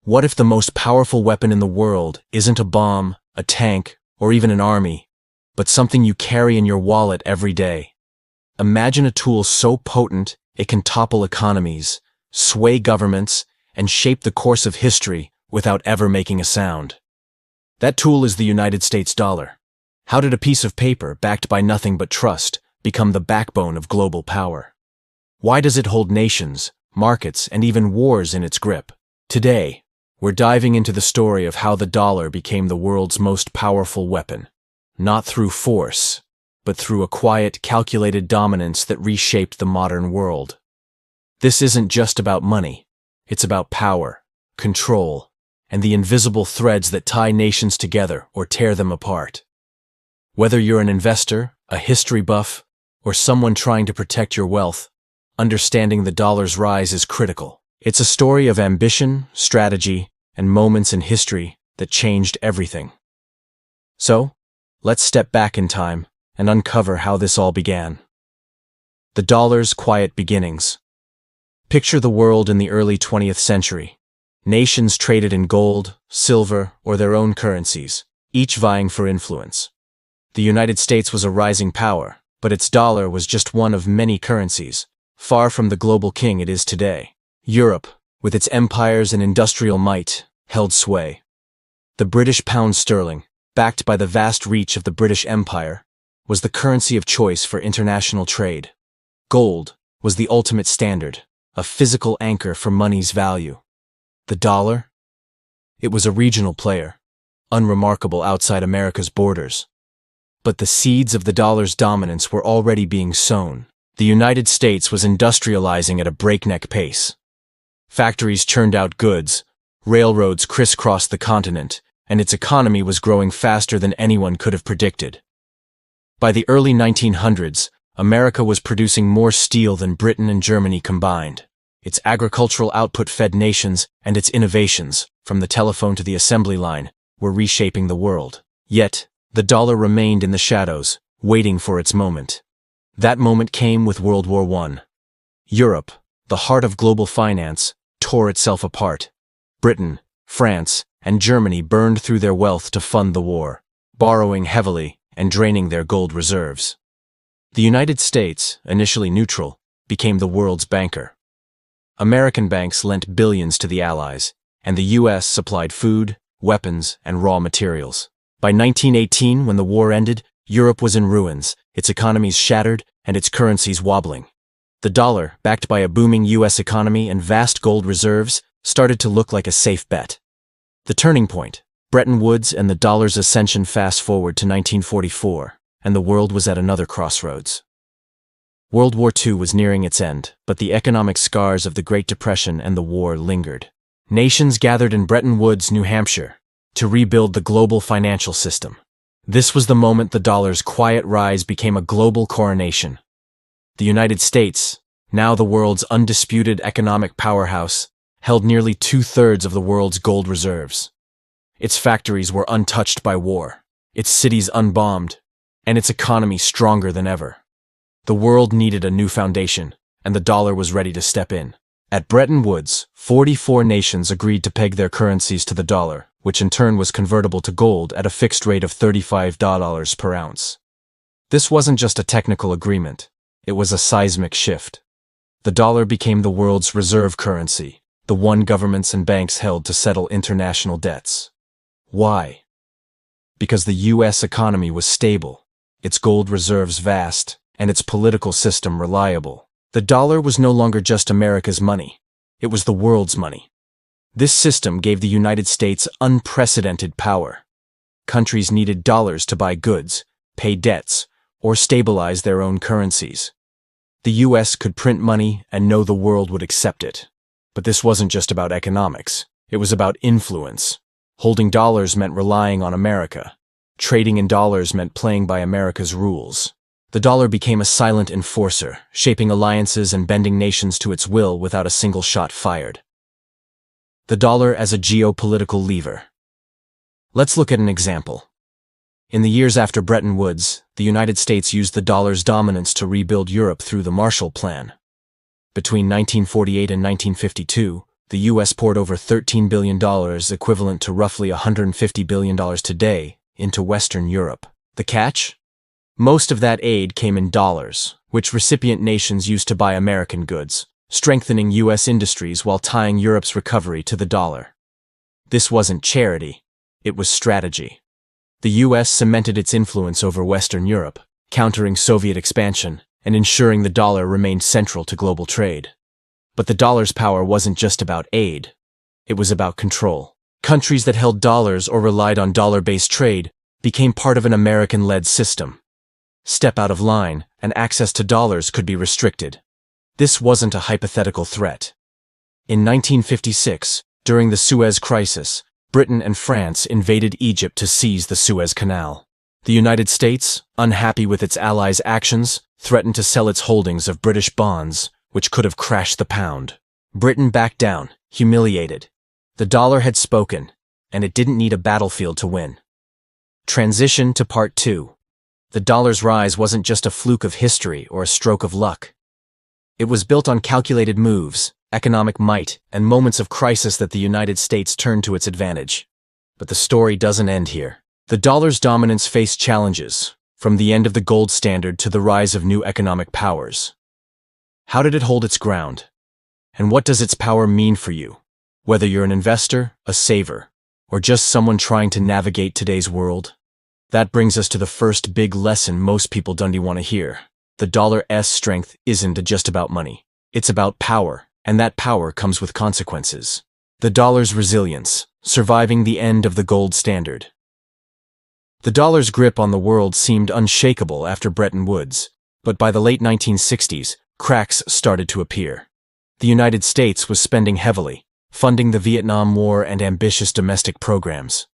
What if the most powerful weapon in the world isn't a bomb, a tank, or even an army, but something you carry in your wallet every day? Imagine a tool so potent it can topple economies, sway governments, and shape the course of history without ever making a sound. That tool is the United States dollar. How did a piece of paper, backed by nothing but trust, become the backbone of global power? Why does it hold nations, markets, and even wars in its grip? Today, we're diving into the story of how the dollar became the world's most powerful weapon. Not through force, but through a quiet, calculated dominance that reshaped the modern world. This isn't just about money. It's about power, control, and the invisible threads that tie nations together or tear them apart. Whether you're an investor, a history buff, or someone trying to protect your wealth, understanding the dollar's rise is critical. It's a story of ambition, strategy, and moments in history that changed everything. So, let's step back in time and uncover how this all began. The dollar's quiet beginnings. Picture the world in the early 20th century. Nations traded in gold, silver, or their own currencies, each vying for influence. The United States was a rising power, but its dollar was just one of many currencies, far from the global king it is today. Europe, with its empires and industrial might, held sway. The British pound sterling, backed by the vast reach of the British Empire, was the currency of choice for international trade. Gold was the ultimate standard, a physical anchor for money's value. The dollar? It was a regional player, unremarkable outside America's borders. But the seeds of the dollar's dominance were already being sown. The United States was industrializing at a breakneck pace. Factories churned out goods, railroads crisscrossed the continent, and its economy was growing faster than anyone could have predicted. By the early 1900s, America was producing more steel than Britain and Germany combined. Its agricultural output fed nations, and its innovations, from the telephone to the assembly line, were reshaping the world. Yet, the dollar remained in the shadows, waiting for its moment. That moment came with World War I. Europe, the heart of global finance, tore itself apart. Britain, France, and Germany burned through their wealth to fund the war, borrowing heavily and draining their gold reserves. The United States, initially neutral, became the world's banker. American banks lent billions to the Allies, and the U.S. supplied food, weapons, and raw materials. By 1918, when the war ended, Europe was in ruins, its economies shattered, and its currencies wobbling. The dollar, backed by a booming U.S. economy and vast gold reserves, started to look like a safe bet. The turning point, Bretton Woods and the dollar's ascension. Fast forward to 1944, and the world was at another crossroads. World War II was nearing its end, but the economic scars of the Great Depression and the war lingered. Nations gathered in Bretton Woods, New Hampshire, to rebuild the global financial system. This was the moment the dollar's quiet rise became a global coronation. The United States, now the world's undisputed economic powerhouse, held nearly 2/3 of the world's gold reserves. Its factories were untouched by war, its cities unbombed, and its economy stronger than ever. The world needed a new foundation, and the dollar was ready to step in. At Bretton Woods, 44 nations agreed to peg their currencies to the dollar, which in turn was convertible to gold at a fixed rate of $35 per ounce. This wasn't just a technical agreement, it was a seismic shift. The dollar became the world's reserve currency, the one governments and banks held to settle international debts. Why? Because the U.S. economy was stable, its gold reserves vast, and its political system reliable. The dollar was no longer just America's money, it was the world's money. This system gave the United States unprecedented power. Countries needed dollars to buy goods, pay debts, or stabilize their own currencies. The U.S. could print money and know the world would accept it. But this wasn't just about economics, it was about influence. Holding dollars meant relying on America. Trading in dollars meant playing by America's rules. The dollar became a silent enforcer, shaping alliances and bending nations to its will without a single shot fired. The dollar as a geopolitical lever. Let's look at an example. In the years after Bretton Woods, the United States used the dollar's dominance to rebuild Europe through the Marshall Plan. Between 1948 and 1952, The US poured over $13 billion, equivalent to roughly $150 billion today, into Western Europe. The catch? Most of that aid came in dollars, which recipient nations used to buy American goods, strengthening US industries while tying Europe's recovery to the dollar. This wasn't charity, it was strategy. The US cemented its influence over Western Europe, countering Soviet expansion and ensuring the dollar remained central to global trade. But the dollar's power wasn't just about aid. It was about control. Countries that held dollars or relied on dollar-based trade became part of an American-led system. Step out of line, and access to dollars could be restricted. This wasn't a hypothetical threat. In 1956, during the Suez Crisis, Britain and France invaded Egypt to seize the Suez Canal. The United States, unhappy with its allies' actions, threatened to sell its holdings of British bonds, which could have crashed the pound. Britain backed down, humiliated. The dollar had spoken, and it didn't need a battlefield to win. Transition to Part 2. The dollar's rise wasn't just a fluke of history or a stroke of luck. It was built on calculated moves, economic might, and moments of crisis that the United States turned to its advantage. But the story doesn't end here. The dollar's dominance faced challenges, from the end of the gold standard to the rise of new economic powers. How did it hold its ground? And what does its power mean for you? Whether you're an investor, a saver, or just someone trying to navigate today's world? That brings us to the first big lesson most people don't want to hear. The dollar's strength isn't just about money. It's about power, and that power comes with consequences. The dollar's resilience, surviving the end of the gold standard. The dollar's grip on the world seemed unshakable after Bretton Woods, but by the late 1960s, cracks started to appear. The United States was spending heavily, funding the Vietnam War and ambitious domestic programs.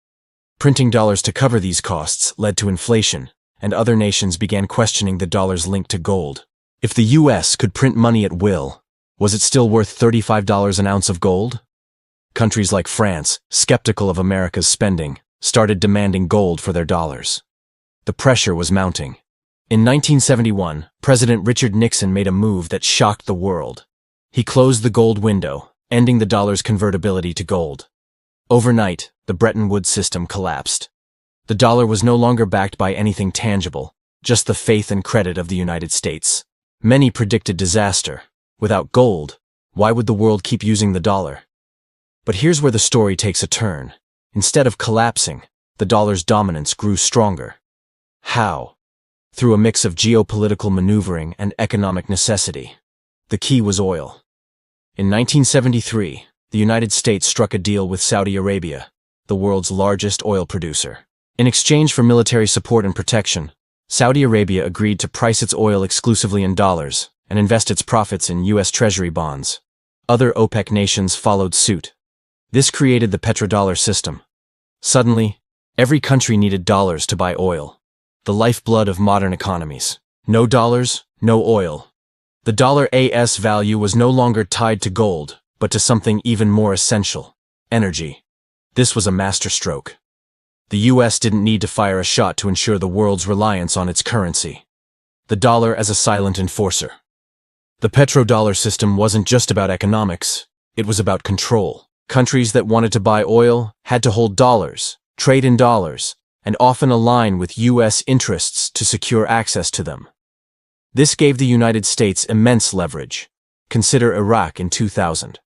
Printing dollars to cover these costs led to inflation, and other nations began questioning the dollar's link to gold. If the US could print money at will, was it still worth $35 an ounce of gold? Countries like France, skeptical of America's spending, started demanding gold for their dollars. The pressure was mounting. In 1971, President Richard Nixon made a move that shocked the world. He closed the gold window, ending the dollar's convertibility to gold. Overnight, the Bretton Woods system collapsed. The dollar was no longer backed by anything tangible, just the faith and credit of the United States. Many predicted disaster. Without gold, why would the world keep using the dollar? But here's where the story takes a turn. Instead of collapsing, the dollar's dominance grew stronger. How? Through a mix of geopolitical maneuvering and economic necessity. The key was oil. In 1973, the United States struck a deal with Saudi Arabia, the world's largest oil producer. In exchange for military support and protection, Saudi Arabia agreed to price its oil exclusively in dollars and invest its profits in U.S. Treasury bonds. Other OPEC nations followed suit. This created the petrodollar system. Suddenly, every country needed dollars to buy oil, the lifeblood of modern economies. No dollars, no oil. The dollar's value was no longer tied to gold, but to something even more essential: energy. This was a masterstroke. The U.S. didn't need to fire a shot to ensure the world's reliance on its currency. The dollar as a silent enforcer. The petrodollar system wasn't just about economics, it was about control. Countries that wanted to buy oil had to hold dollars, trade in dollars, and often align with U.S. interests to secure access to them. This gave the United States immense leverage. Consider Iraq in 2000.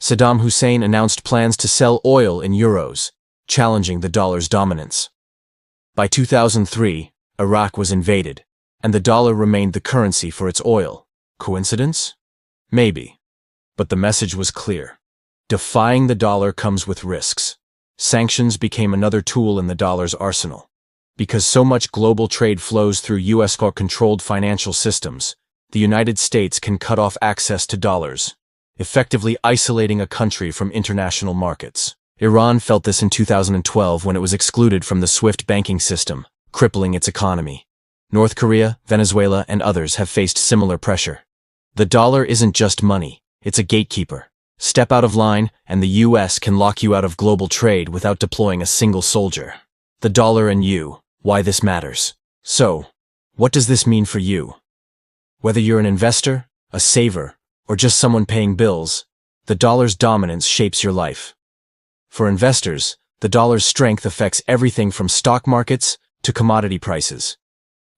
Saddam Hussein announced plans to sell oil in euros, challenging the dollar's dominance. By 2003, Iraq was invaded, and the dollar remained the currency for its oil. Coincidence? Maybe. But the message was clear. Defying the dollar comes with risks. Sanctions became another tool in the dollar's arsenal. Because so much global trade flows through U.S.-controlled financial systems, the United States can cut off access to dollars, effectively isolating a country from international markets. Iran felt this in 2012 when it was excluded from the SWIFT banking system, crippling its economy. North Korea, Venezuela, and others have faced similar pressure. The dollar isn't just money, it's a gatekeeper. Step out of line, and the U.S. can lock you out of global trade without deploying a single soldier. The dollar and you, why this matters. So, what does this mean for you? Whether you're an investor, a saver, or just someone paying bills, the dollar's dominance shapes your life. For investors, the dollar's strength affects everything from stock markets to commodity prices.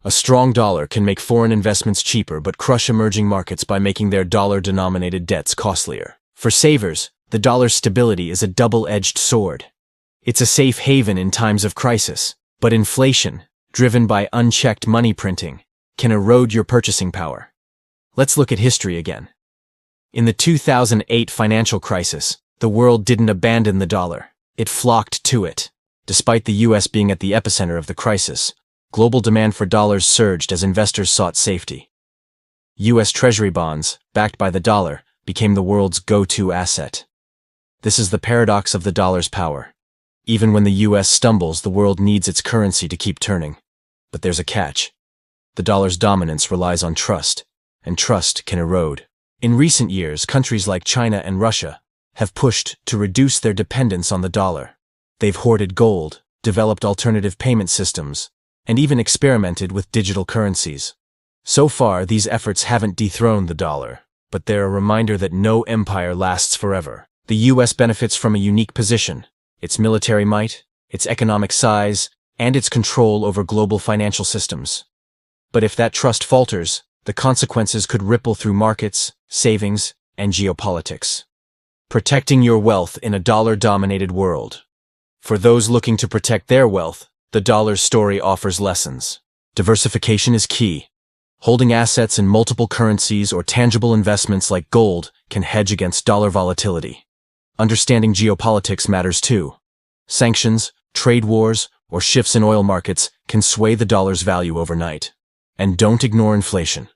A strong dollar can make foreign investments cheaper but crush emerging markets by making their dollar-denominated debts costlier. For savers, the dollar's stability is a double-edged sword. It's a safe haven in times of crisis, but inflation, driven by unchecked money printing, can erode your purchasing power. Let's look at history again. In the 2008 financial crisis, the world didn't abandon the dollar. It flocked to it. Despite the US being at the epicenter of the crisis, global demand for dollars surged as investors sought safety. US Treasury bonds, backed by the dollar, became the world's go-to asset. This is the paradox of the dollar's power. Even when the US stumbles, the world needs its currency to keep turning. But there's a catch. The dollar's dominance relies on trust, and trust can erode. In recent years, countries like China and Russia have pushed to reduce their dependence on the dollar. They've hoarded gold, developed alternative payment systems, and even experimented with digital currencies. So far, these efforts haven't dethroned the dollar, but they're a reminder that no empire lasts forever. The US benefits from a unique position: its military might, its economic size, and its control over global financial systems. But if that trust falters, the consequences could ripple through markets, savings, and geopolitics. Protecting your wealth in a dollar-dominated world. For those looking to protect their wealth, the dollar's story offers lessons. Diversification is key. Holding assets in multiple currencies or tangible investments like gold can hedge against dollar volatility. Understanding geopolitics matters too. Sanctions, trade wars, or shifts in oil markets can sway the dollar's value overnight. And don't ignore inflation.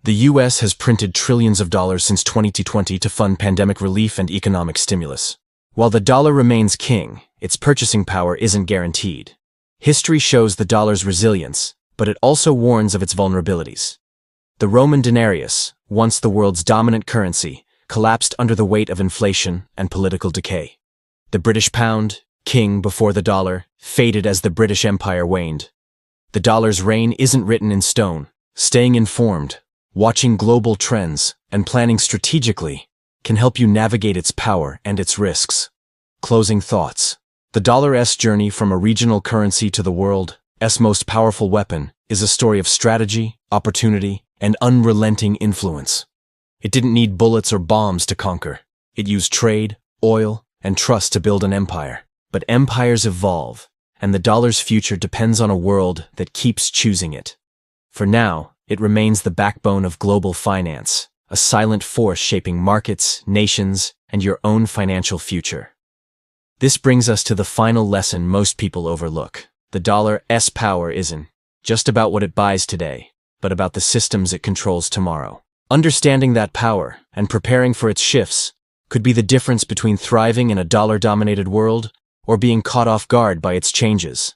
The US has printed trillions of dollars since 2020 to fund pandemic relief and economic stimulus. While the dollar remains king, its purchasing power isn't guaranteed. History shows the dollar's resilience, but it also warns of its vulnerabilities. The Roman denarius, once the world's dominant currency, collapsed under the weight of inflation and political decay. The British pound, king before the dollar, faded as the British Empire waned. The dollar's reign isn't written in stone. Staying informed, watching global trends, and planning strategically can help you navigate its power and its risks. Closing thoughts. The dollar's journey from a regional currency to the world's most powerful weapon is a story of strategy, opportunity, and unrelenting influence. It didn't need bullets or bombs to conquer. It used trade, oil, and trust to build an empire. But empires evolve, and the dollar's future depends on a world that keeps choosing it. For now, it remains the backbone of global finance, a silent force shaping markets, nations, and your own financial future. This brings us to the final lesson most people overlook. The dollar's power isn't just about what it buys today, but about the systems it controls tomorrow. Understanding that power and preparing for its shifts could be the difference between thriving in a dollar-dominated world or being caught off guard by its changes.